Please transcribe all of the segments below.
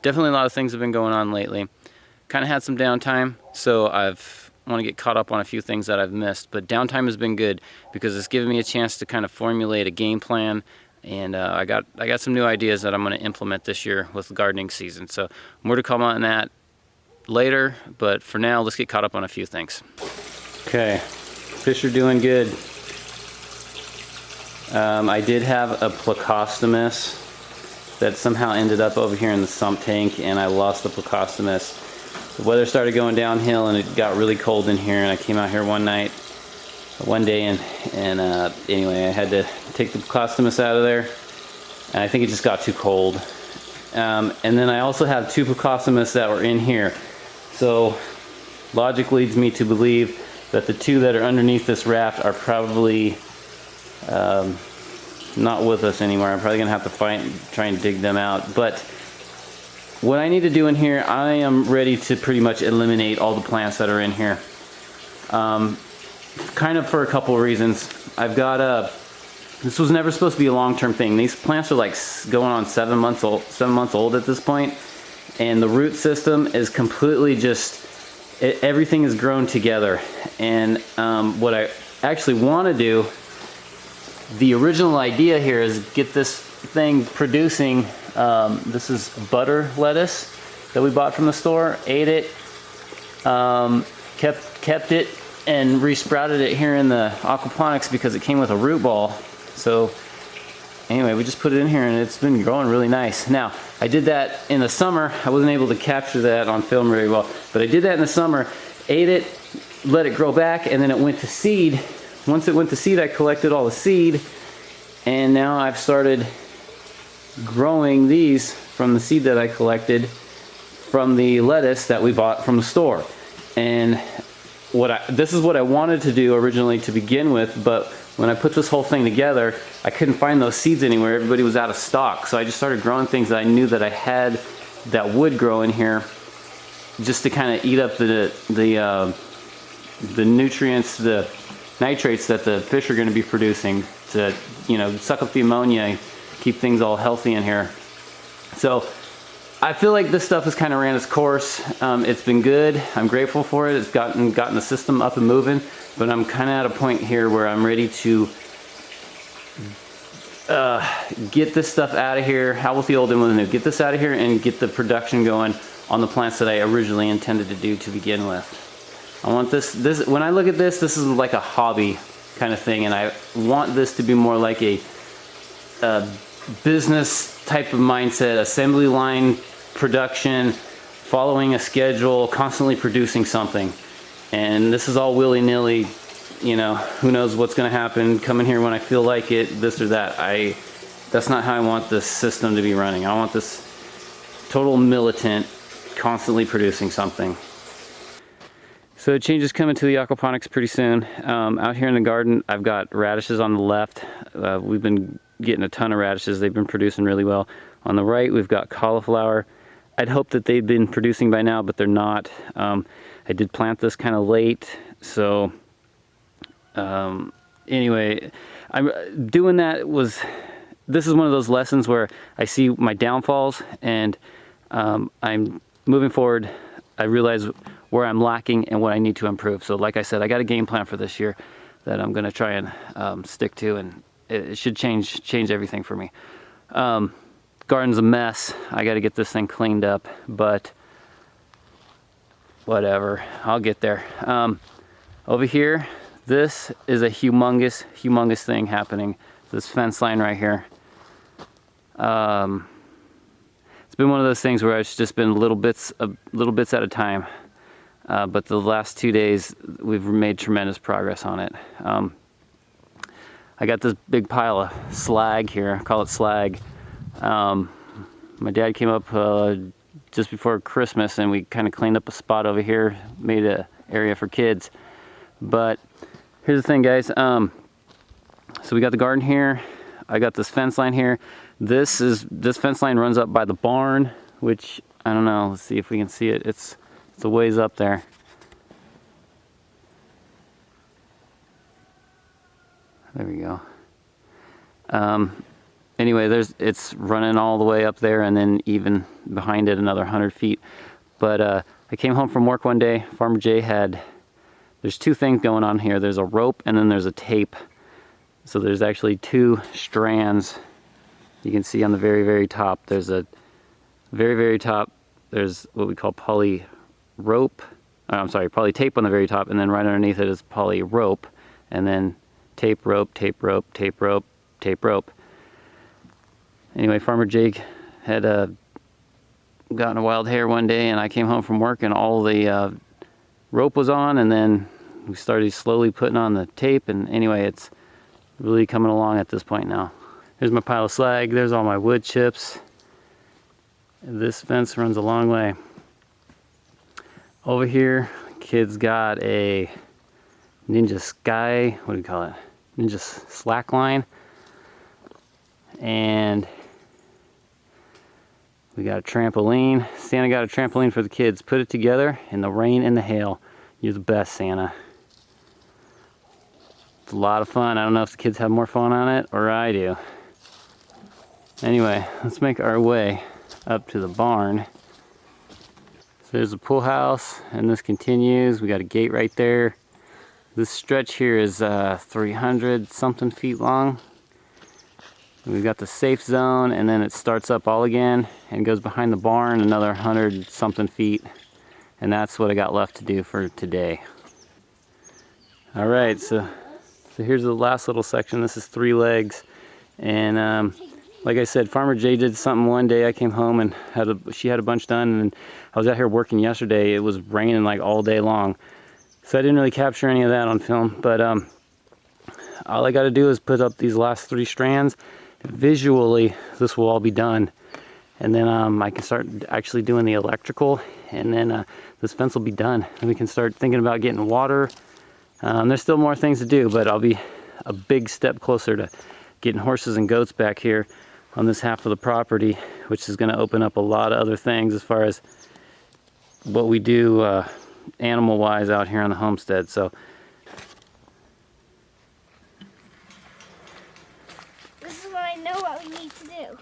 definitely a lot of things have been going on lately. Kind of had some downtime, so I've want to get caught up on a few things that I've missed, but downtime has been good because it's given me a chance to kind of formulate a game plan, and I got some new ideas that I'm going to implement this year with the gardening season. So more to come on that later, but for now, let's get caught up on a few things. Okay, fish are doing good. I did have a plecostomus that somehow ended up over here in the sump tank, and I lost the plecostomus. The weather started going downhill and it got really cold in here, and I came out here one day and anyway, I had to take the plecostomus out of there, and I think it just got too cold. And then I also have 2 plecostomus that were in here. So logic leads me to believe that the 2 that are underneath this raft are probably not with us anymore. I'm probably gonna have to try and dig them out. But what I need to do in here, I am ready to pretty much eliminate all the plants that are in here. Kind of for a couple of reasons. I've got this was never supposed to be a long-term thing. These plants are like going on 7 months old at this point, and the root system is completely everything is grown together. And what I actually want to do, the original idea here is get this thing producing. This is butter lettuce that we bought from the store. Ate it, kept it, and resprouted it here in the aquaponics because it came with a root ball. So anyway, we just put it in here and it's been growing really nice. Now, I did that in the summer. I wasn't able to capture that on film very well, but I did that in the summer, ate it, let it grow back, and then it went to seed. Once it went to seed, I collected all the seed, and now I've started growing these from the seed that I collected from the lettuce that we bought from the store. And this is what I wanted to do originally to begin with, but when I put this whole thing together, I couldn't find those seeds anywhere. Everybody was out of stock, so I just started growing things that I knew that I had that would grow in here, just to kind of eat up the nutrients, the nitrates that the fish are going to be producing, to, you know, suck up the ammonia, keep things all healthy in here. So I feel like this stuff has kind of ran its course. It's been good. I'm grateful for it. It's gotten the system up and moving, but I'm kind of at a point here where I'm ready to get this stuff out of here. How with the old and with the new. Get this out of here and get the production going on the plants that I originally intended to do to begin with. I want this, when I look at this is like a hobby kind of thing, and I want this to be more like a business type of mindset, assembly line production, following a schedule, constantly producing something. And this is all willy-nilly, you know, who knows what's going to happen, come in here when I feel like it, this or that. That's not how I want this system to be running. I want this total militant, constantly producing something. So changes coming to the aquaponics pretty soon. Out here in the garden, I've got radishes on the left. We've been getting a ton of radishes. They've been producing really well. On the right, we've got cauliflower. I'd hoped that they'd been producing by now, but they're not. I did plant this kind of late, so anyway, I'm doing that. This is one of those lessons where I see my downfalls, and I'm moving forward. I realize where I'm lacking and what I need to improve. So like I said, I got a game plan for this year that I'm going to try and stick to, and it should change everything for me. Garden's a mess. I got to get this thing cleaned up, but whatever, I'll get there. Over here, this is a humongous thing happening. This fence line right here. It's been one of those things where it's just been little bits at a time. But the last 2 days, we've made tremendous progress on it. I got this big pile of slag here. I call it slag. My dad came up just before Christmas, and we kind of cleaned up a spot over here, made an area for kids. But here's the thing, guys. So we got the garden here. I got this fence line here. This fence line runs up by the barn, which I don't know. Let's see if we can see it. It's a ways up there. There we go. anyway, it's running all the way up there, and then even behind it another 100 feet. But I came home from work one day. Farmer Jay there's two things going on here. There's a rope and then there's a tape. So there's actually two strands. You can see on the very, very top, there's a very, very top, there's what we call poly rope. Poly tape on the very top, and then right underneath it is poly rope, and then tape rope, tape rope, tape rope, tape rope. Anyway, Farmer Jake had gotten a wild hair one day, and I came home from work and all the rope was on, and then we started slowly putting on the tape, and anyway, it's really coming along at this point now. Here's my pile of slag, there's all my wood chips. This fence runs a long way. Over here, kids got a Ninja Sky, what do you call it? Ninja slack line. And we got a trampoline. Santa got a trampoline for the kids. Put it together in the rain and the hail. You're the best, Santa. It's a lot of fun. I don't know if the kids have more fun on it or I do. Anyway, let's make our way up to the barn. So there's a pool house, and this continues. We got a gate right there. This stretch here is 300 something feet long. We've got the safe zone, and then it starts up all again and goes behind the barn another 100 something feet. And that's what I got left to do for today. All right, so here's the last little section. This is 3 legs. And like I said, Farmer Jay did something one day. I came home and she had a bunch done, and I was out here working yesterday. It was raining like all day long. So I didn't really capture any of that on film, but all I got to do is put up these last 3 strands. Visually, this will all be done, and then I can start actually doing the electrical, and then this fence will be done, and we can start thinking about getting water. There's still more things to do, but I'll be a big step closer to getting horses and goats back here on this half of the property, which is going to open up a lot of other things as far as what we do animal wise out here on the homestead. So this is when I know what we need to do.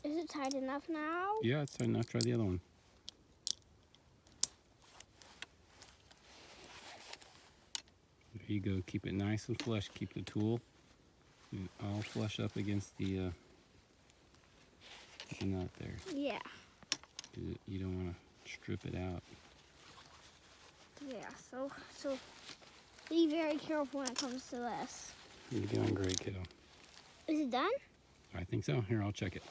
Is it tight enough now? yeah, it's tight enough. Try the other one. There you go. Keep it nice and flush. Keep the tool all flush up against the nut there. Yeah. You don't want to strip it out. Yeah, so be very careful when it comes to this. You're doing great, kiddo. Is it done? I think so. Here, I'll check it.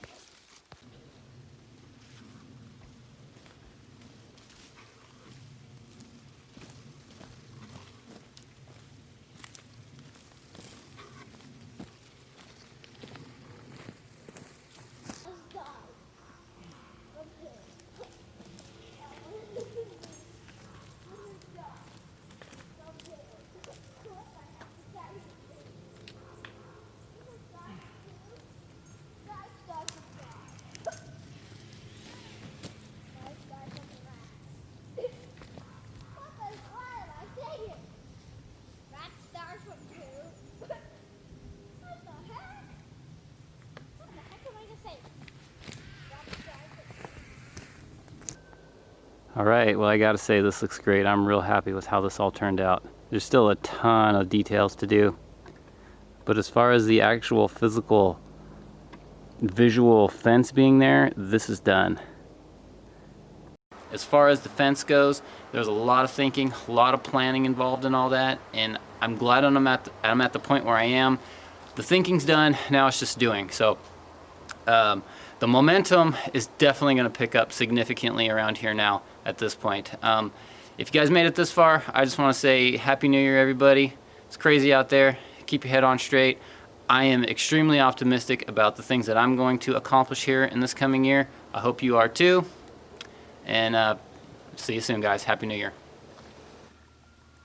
All right, well, I gotta say this looks great. I'm real happy with how this all turned out. There's still a ton of details to do, but as far as the actual physical visual fence being there, this is done. As far as the fence goes, there's a lot of thinking, a lot of planning involved in all that, and I'm glad I'm at the point where I am. The thinking's done, now it's just doing. So the momentum is definitely going to pick up significantly around here now at this point. If you guys made it this far, I just want to say Happy New Year, everybody. It's crazy out there. Keep your head on straight. I am extremely optimistic about the things that I'm going to accomplish here in this coming year. I hope you are too. And see you soon, guys. Happy New Year.